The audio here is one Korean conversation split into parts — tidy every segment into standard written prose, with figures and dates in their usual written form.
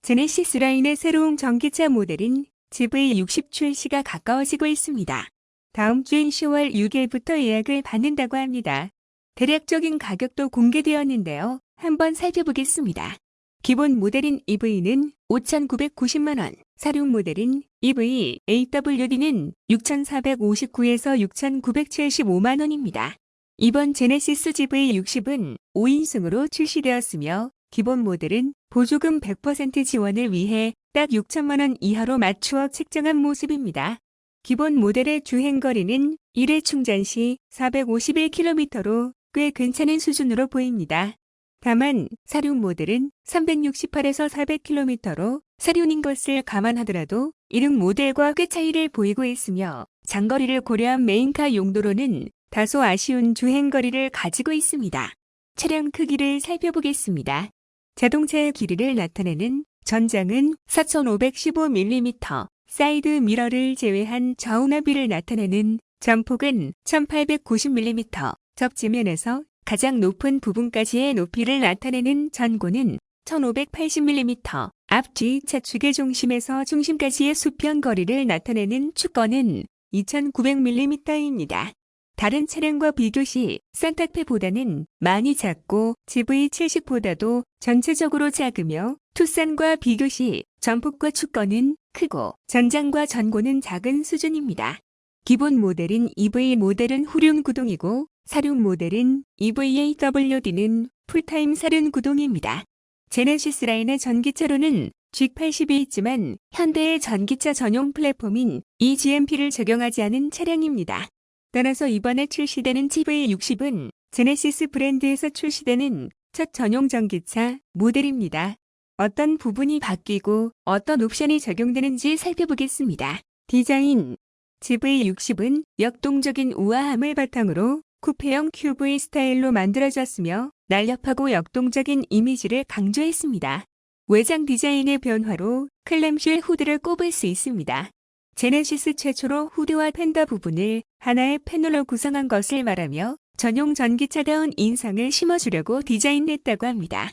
제네시스 라인의 새로운 전기차 모델인 GV60 출시가 가까워지고 있습니다. 다음 주인 10월 6일부터 예약을 받는다고 합니다. 대략적인 가격도 공개되었는데요. 한번 살펴보겠습니다. 기본 모델인 EV는 5,990만 원, 사륜 모델인 EV AWD는 6,459에서 6,975만 원입니다. 이번 제네시스 GV60은 5인승으로 출시되었으며 기본 모델은 보조금 100% 지원을 위해 딱 6천만 원 이하로 맞추어 책정한 모습입니다. 기본 모델의 주행거리는 1회 충전 시 451km로 꽤 괜찮은 수준으로 보입니다. 다만 사륜 모델은 368에서 400km로 사륜인 것을 감안하더라도 이른 모델과 꽤 차이를 보이고 있으며 장거리를 고려한 메인카 용도로는 다소 아쉬운 주행거리를 가지고 있습니다. 차량 크기를 살펴보겠습니다. 자동차의 길이를 나타내는 전장은 4,515mm, 사이드 미러를 제외한 좌우 나비를 나타내는 전폭은 1,890mm, 접지면에서 가장 높은 부분까지의 높이를 나타내는 전고는 1,580mm, 앞뒤 차축의 중심에서 중심까지의 수평 거리를 나타내는 축거는 2,900mm입니다. 다른 차량과 비교 시 산타페보다는 많이 작고 GV70보다도 전체적으로 작으며 투싼과 비교 시 전폭과 축거는 크고 전장과 전고는 작은 수준입니다. 기본 모델인 EV 모델은 후륜 구동이고 사륜 모델인 EV-AWD는 풀타임 사륜 구동입니다. 제네시스 라인의 전기차로는 G80이 있지만 현대의 전기차 전용 플랫폼인 eGMP를 적용하지 않은 차량입니다. 따라서 이번에 출시되는 GV60은 제네시스 브랜드에서 출시되는 첫 전용 전기차 모델입니다. 어떤 부분이 바뀌고 어떤 옵션이 적용되는지 살펴보겠습니다. 디자인 GV60은 역동적인 우아함을 바탕으로 쿠페형 QV 스타일로 만들어졌으며 날렵하고 역동적인 이미지를 강조했습니다. 외장 디자인의 변화로 클램쉘 후드를 꼽을 수 있습니다. 제네시스 최초로 후드와 펜더 부분을 하나의 패널로 구성한 것을 말하며 전용 전기차다운 인상을 심어주려고 디자인했다고 합니다.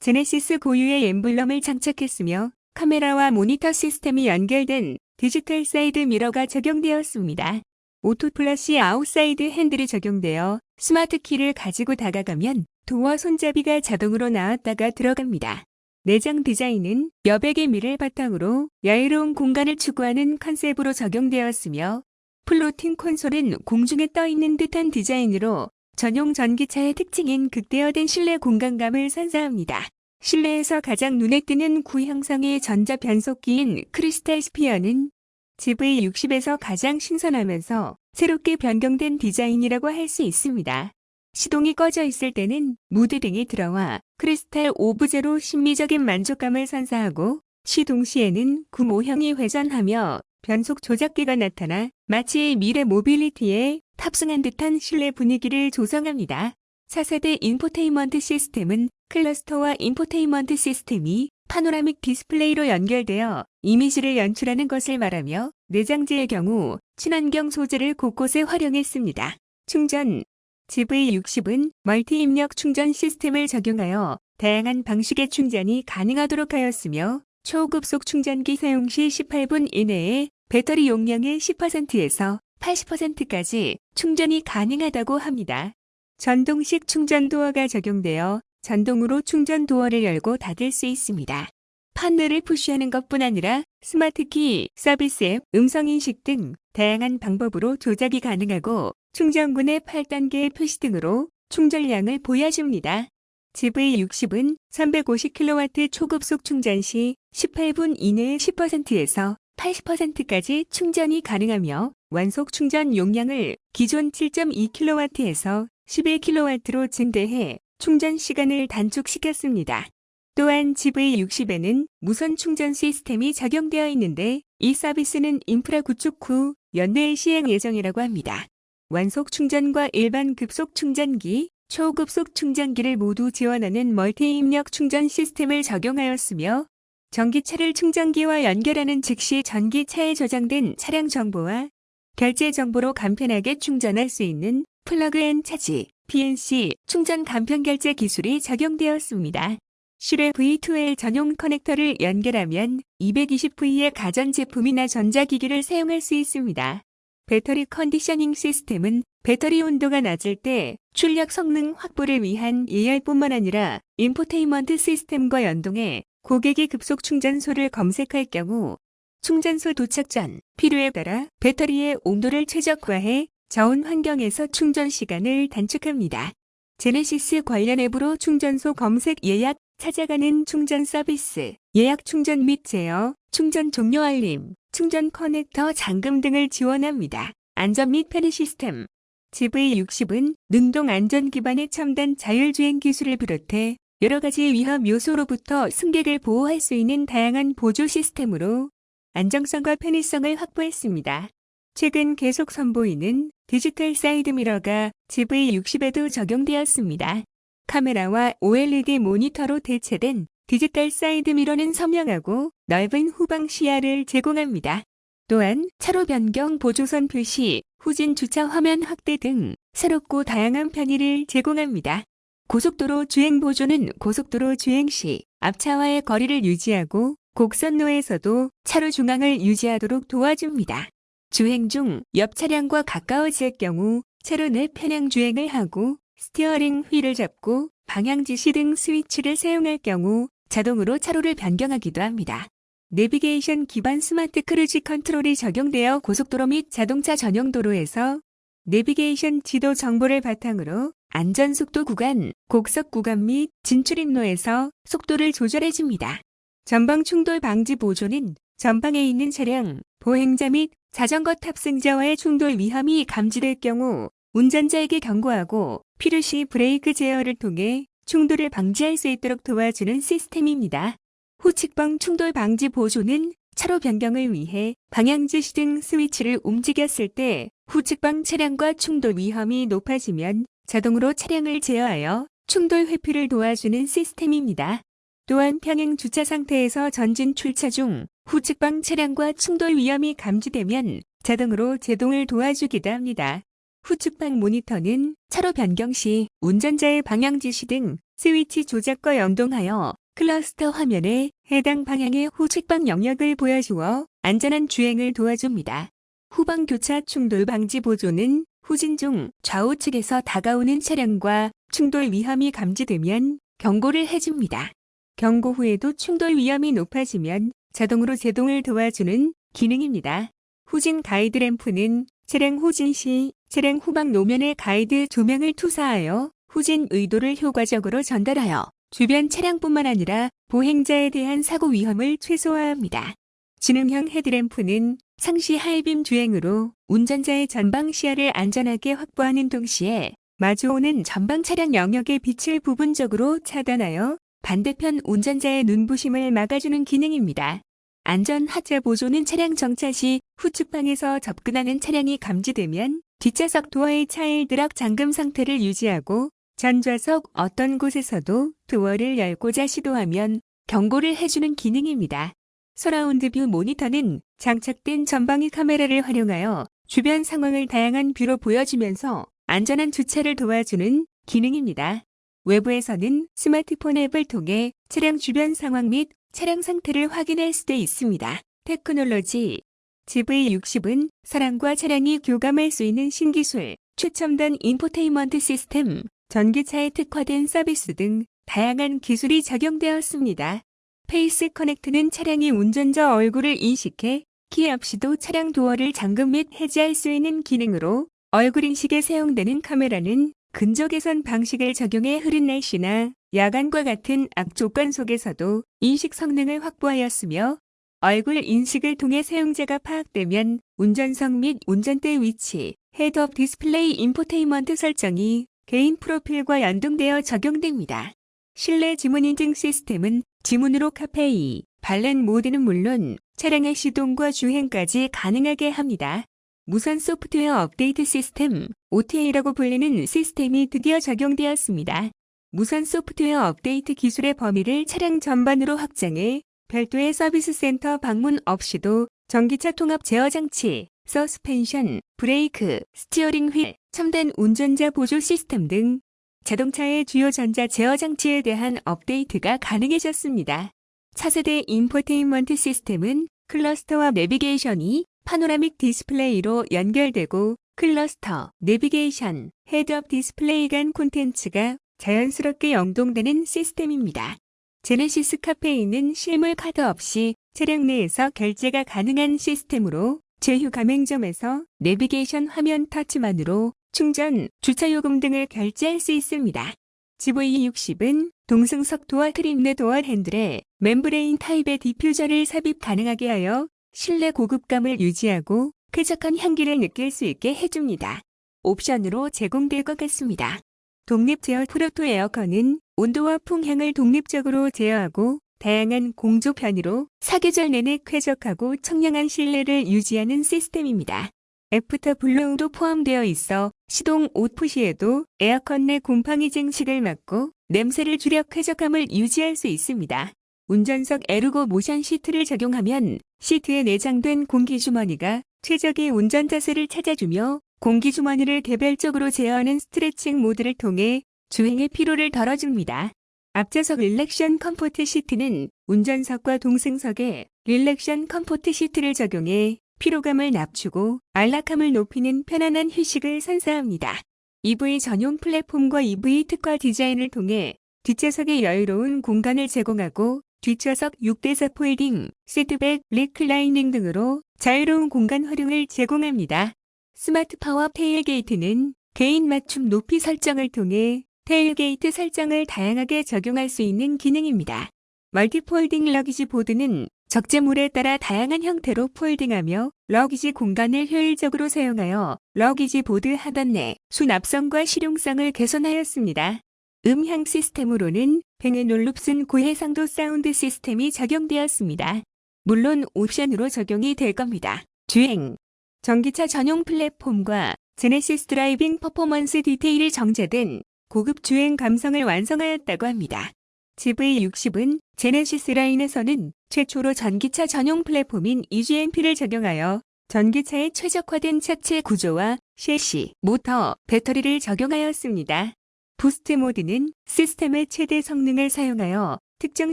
제네시스 고유의 엠블럼을 장착했으며 카메라와 모니터 시스템이 연결된 디지털 사이드 미러가 적용되었습니다. 오토 플러시 아웃사이드 핸들이 적용되어 스마트 키를 가지고 다가가면 도어 손잡이가 자동으로 나왔다가 들어갑니다. 내장 디자인은 여백의 미를 바탕으로 여유로운 공간을 추구하는 컨셉으로 적용되었으며 플로팅 콘솔은 공중에 떠있는 듯한 디자인으로 전용 전기차의 특징인 극대화된 실내 공간감을 선사합니다. 실내에서 가장 눈에 띄는 구형상의 전자 변속기인 크리스탈 스피어는 GV60에서 가장 신선하면서 새롭게 변경된 디자인이라고 할 수 있습니다. 시동이 꺼져 있을 때는 무드 등이 들어와 크리스탈 오브제로 심미적인 만족감을 선사하고 시동 시에는 구모형이 회전하며 변속 조작기가 나타나 마치 미래 모빌리티에 탑승한 듯한 실내 분위기를 조성합니다. 4세대 인포테인먼트 시스템은 클러스터와 인포테인먼트 시스템이 파노라믹 디스플레이로 연결되어 이미지를 연출하는 것을 말하며 내장재의 경우 친환경 소재를 곳곳에 활용했습니다. 충전 GV60은 멀티 입력 충전 시스템을 적용하여 다양한 방식의 충전이 가능하도록 하였으며 초급속 충전기 사용 시 18분 이내에 배터리 용량의 10%에서 80%까지 충전이 가능하다고 합니다. 전동식 충전 도어가 적용되어 전동으로 충전 도어를 열고 닫을 수 있습니다. 판넬을 푸시하는 것뿐 아니라 스마트키, 서비스 앱, 음성인식 등 다양한 방법으로 조작이 가능하고 충전군의 8단계의 표시 등으로 충전량을 보여줍니다. GV60은 350kW 초급속 충전 시 18분 이내에 10%에서 80%까지 충전이 가능하며 완속 충전 용량을 기존 7.2kW에서 11kW로 증대해 충전 시간을 단축시켰습니다. 또한 GV60에는 무선 충전 시스템이 적용되어 있는데 이 서비스는 인프라 구축 후 연내에 시행 예정이라고 합니다. 완속 충전과 일반 급속 충전기, 초급속 충전기를 모두 지원하는 멀티 입력 충전 시스템을 적용하였으며 전기차를 충전기와 연결하는 즉시 전기차에 저장된 차량 정보와 결제 정보로 간편하게 충전할 수 있는 플러그 앤 차지, PNC 충전 간편 결제 기술이 적용되었습니다. 실외 V2L 전용 커넥터를 연결하면 220V의 가전제품이나 전자기기를 사용할 수 있습니다. 배터리 컨디셔닝 시스템은 배터리 온도가 낮을 때 출력 성능 확보를 위한 예열뿐만 아니라 인포테인먼트 시스템과 연동해 고객이 급속 충전소를 검색할 경우 충전소 도착 전 필요에 따라 배터리의 온도를 최적화해 저온 환경에서 충전 시간을 단축합니다. 제네시스 관련 앱으로 충전소 검색 예약, 찾아가는 충전 서비스, 예약 충전 및 제어, 충전 종료 알림, 충전 커넥터 잠금 등을 지원합니다. 안전 및 편의 시스템 GV60은 능동 안전 기반의 첨단 자율주행 기술을 비롯해 여러 가지 위험 요소로부터 승객을 보호할 수 있는 다양한 보조 시스템으로 안정성과 편의성을 확보했습니다. 최근 계속 선보이는 디지털 사이드 미러가 GV60에도 적용되었습니다. 카메라와 OLED 모니터로 대체된 디지털 사이드 미러는 선명하고 넓은 후방 시야를 제공합니다. 또한 차로 변경 보조선 표시, 후진 주차 화면 확대 등 새롭고 다양한 편의를 제공합니다. 고속도로 주행 보조는 고속도로 주행 시 앞차와의 거리를 유지하고 곡선로에서도 차로 중앙을 유지하도록 도와줍니다. 주행 중 옆 차량과 가까워질 경우 차로 내 편향 주행을 하고 스티어링 휠을 잡고 방향 지시 등 스위치를 사용할 경우 자동으로 차로를 변경하기도 합니다. 내비게이션 기반 스마트 크루즈 컨트롤이 적용되어 고속도로 및 자동차 전용 도로에서 내비게이션 지도 정보를 바탕으로 안전속도 구간, 곡석 구간 및 진출입로에서 속도를 조절해줍니다. 전방 충돌 방지 보조는 전방에 있는 차량, 보행자 및 자전거 탑승자와의 충돌 위험이 감지될 경우 운전자에게 경고하고 필요시 브레이크 제어를 통해 충돌을 방지할 수 있도록 도와주는 시스템입니다. 후측방 충돌 방지 보조는 차로 변경을 위해 방향 지시 등 스위치를 움직였을 때 후측방 차량과 충돌 위험이 높아지면 자동으로 차량을 제어하여 충돌 회피를 도와주는 시스템입니다. 또한 평행 주차 상태에서 전진 출차 중 후측방 차량과 충돌 위험이 감지되면 자동으로 제동을 도와주기도 합니다. 후측방 모니터는 차로 변경 시 운전자의 방향 지시 등 스위치 조작과 연동하여 클러스터 화면에 해당 방향의 후측방 영역을 보여주어 안전한 주행을 도와줍니다. 후방 교차 충돌 방지 보조는 후진 중 좌우측에서 다가오는 차량과 충돌 위험이 감지되면 경고를 해줍니다. 경고 후에도 충돌 위험이 높아지면 자동으로 제동을 도와주는 기능입니다. 후진 가이드 램프는 차량 후진 시 차량 후방 노면에 가이드 조명을 투사하여 후진 의도를 효과적으로 전달하여 주변 차량뿐만 아니라 보행자에 대한 사고 위험을 최소화합니다. 지능형 헤드램프는 상시 하이빔 주행으로 운전자의 전방 시야를 안전하게 확보하는 동시에 마주오는 전방 차량 영역의 빛을 부분적으로 차단하여 반대편 운전자의 눈부심을 막아주는 기능입니다. 안전 하차 보조는 차량 정차 시 후측방에서 접근하는 차량이 감지되면 뒷좌석 도어의 차일 드락 잠금 상태를 유지하고 전좌석 어떤 곳에서도 도어를 열고자 시도하면 경고를 해주는 기능입니다. 서라운드 뷰 모니터는 장착된 전방위 카메라를 활용하여 주변 상황을 다양한 뷰로 보여주면서 안전한 주차를 도와주는 기능입니다. 외부에서는 스마트폰 앱을 통해 차량 주변 상황 및 차량 상태를 확인할 수도 있습니다. 테크놀로지 GV60은 사람과 차량이 교감할 수 있는 신기술, 최첨단 인포테인먼트 시스템, 전기차에 특화된 서비스 등 다양한 기술이 적용되었습니다. 페이스 커넥트는 차량이 운전자 얼굴을 인식해 키 없이도 차량 도어를 잠금 및 해제할 수 있는 기능으로 얼굴 인식에 사용되는 카메라는 근저 개선 방식을 적용해 흐린 날씨나 야간과 같은 악조건 속에서도 인식 성능을 확보하였으며 얼굴 인식을 통해 사용자가 파악되면 운전석 및 운전대 위치, 헤드업 디스플레이 인포테인먼트 설정이 개인 프로필과 연동되어 적용됩니다. 실내 지문 인증 시스템은 지문으로 카페이, 발렌 모드는 물론 차량의 시동과 주행까지 가능하게 합니다. 무선 소프트웨어 업데이트 시스템, OTA라고 불리는 시스템이 드디어 적용되었습니다. 무선 소프트웨어 업데이트 기술의 범위를 차량 전반으로 확장해 별도의 서비스 센터 방문 없이도 전기차 통합 제어 장치, 서스펜션, 브레이크, 스티어링 휠, 첨단 운전자 보조 시스템 등 자동차의 주요 전자 제어 장치에 대한 업데이트가 가능해졌습니다. 차세대 인포테인먼트 시스템은 클러스터와 내비게이션이 파노라믹 디스플레이로 연결되고 클러스터, 내비게이션, 헤드업 디스플레이 간 콘텐츠가 자연스럽게 연동되는 시스템입니다. 제네시스 카페인은 실물 카드 없이 차량 내에서 결제가 가능한 시스템으로 제휴 가맹점에서 내비게이션 화면 터치만으로 충전, 주차요금 등을 결제할 수 있습니다. GV60은 동승석 도어 트림드 도어 핸들에 멤브레인 타입의 디퓨저를 삽입 가능하게 하여 실내 고급감을 유지하고 쾌적한 향기를 느낄 수 있게 해줍니다. 옵션으로 제공될 것 같습니다. 독립 제어 프로토 에어컨은 온도와 풍향을 독립적으로 제어하고 다양한 공조 편의로 사계절 내내 쾌적하고 청량한 실내를 유지하는 시스템입니다. 애프터 블로우도 포함되어 있어 시동 오프 시에도 에어컨 내 곰팡이 증식을 막고 냄새를 줄여 쾌적함을 유지할 수 있습니다. 운전석 에르고 모션 시트를 적용하면 시트에 내장된 공기주머니가 최적의 운전 자세를 찾아주며 공기주머니를 개별적으로 제어하는 스트레칭 모드를 통해 주행의 피로를 덜어줍니다. 앞좌석 릴렉션 컴포트 시트는 운전석과 동승석에 릴렉션 컴포트 시트를 적용해 피로감을 낮추고 안락함을 높이는 편안한 휴식을 선사합니다. EV 전용 플랫폼과 EV 특화 디자인을 통해 뒷좌석에 여유로운 공간을 제공하고 뒷좌석 6대4 폴딩, 시트백, 리클라이닝 등으로 자유로운 공간 활용을 제공합니다. 스마트 파워 테일게이트는 개인 맞춤 높이 설정을 통해 테일게이트 설정을 다양하게 적용할 수 있는 기능입니다. 멀티폴딩 러기지 보드는 적재물에 따라 다양한 형태로 폴딩하며 러기지 공간을 효율적으로 사용하여 러기지 보드 하단 내 수납성과 실용성을 개선하였습니다. 음향 시스템으로는 뱅앤올룹슨 고해상도 사운드 시스템이 적용되었습니다. 물론 옵션으로 적용이 될 겁니다. 주행 전기차 전용 플랫폼과 제네시스 드라이빙 퍼포먼스 디테일이 정제된 고급 주행 감성을 완성하였다고 합니다. GV60은 제네시스 라인에서는 최초로 전기차 전용 플랫폼인 EGMP를 적용하여 전기차의 최적화된 차체 구조와 셰시, 모터, 배터리를 적용하였습니다. 부스트 모드는 시스템의 최대 성능을 사용하여 특정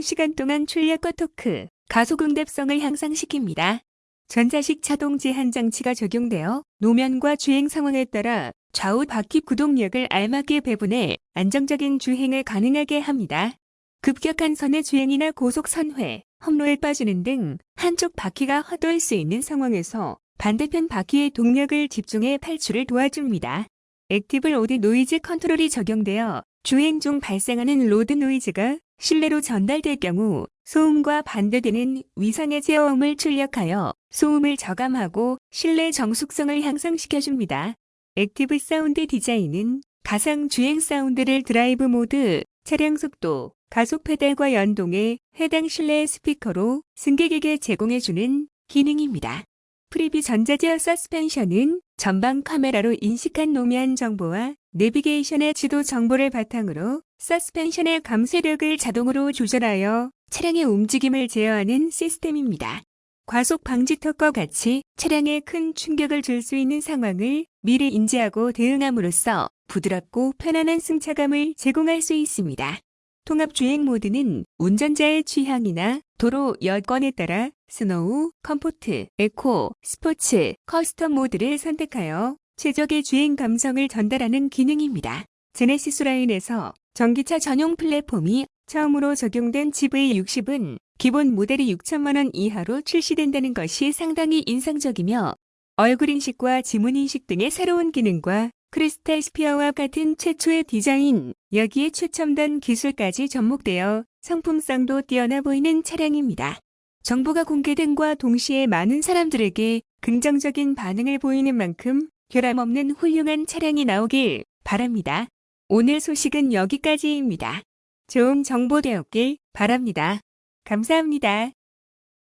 시간 동안 출력과 토크, 가속 응답성을 향상시킵니다. 전자식 자동 제한 장치가 적용되어 노면과 주행 상황에 따라 좌우 바퀴 구동력을 알맞게 배분해 안정적인 주행을 가능하게 합니다. 급격한 선의 주행이나 고속 선회, 험로에 빠지는 등 한쪽 바퀴가 헛돌 수 있는 상황에서 반대편 바퀴의 동력을 집중해 탈출을 도와줍니다. 액티브 로드 노이즈 컨트롤이 적용되어 주행 중 발생하는 로드 노이즈가 실내로 전달될 경우 소음과 반대되는 위상의 제어음을 출력하여 소음을 저감하고 실내 정숙성을 향상시켜줍니다. 액티브 사운드 디자인은 가상 주행 사운드를 드라이브 모드, 차량 속도, 가속 페달과 연동해 해당 실내 스피커로 승객에게 제공해주는 기능입니다. 프리뷰 전자제어 서스펜션은 전방 카메라로 인식한 노면 정보와 내비게이션의 지도 정보를 바탕으로 서스펜션의 감쇄력을 자동으로 조절하여 차량의 움직임을 제어하는 시스템입니다. 과속 방지턱과 같이 차량에 큰 충격을 줄 수 있는 상황을 미리 인지하고 대응함으로써 부드럽고 편안한 승차감을 제공할 수 있습니다. 통합주행 모드는 운전자의 취향이나 도로 여건에 따라 스노우, 컴포트, 에코, 스포츠, 커스텀 모드를 선택하여 최적의 주행 감성을 전달하는 기능입니다. 제네시스 라인에서 전기차 전용 플랫폼이 처음으로 적용된 GV60은 기본 모델이 6천만 원 이하로 출시된다는 것이 상당히 인상적이며 얼굴 인식과 지문 인식 등의 새로운 기능과 크리스탈 스피어와 같은 최초의 디자인, 여기에 최첨단 기술까지 접목되어 상품성도 뛰어나 보이는 차량입니다. 정보가 공개됨과 동시에 많은 사람들에게 긍정적인 반응을 보이는 만큼 결함없는 훌륭한 차량이 나오길 바랍니다. 오늘 소식은 여기까지입니다. 좋은 정보 되었길 바랍니다. 감사합니다.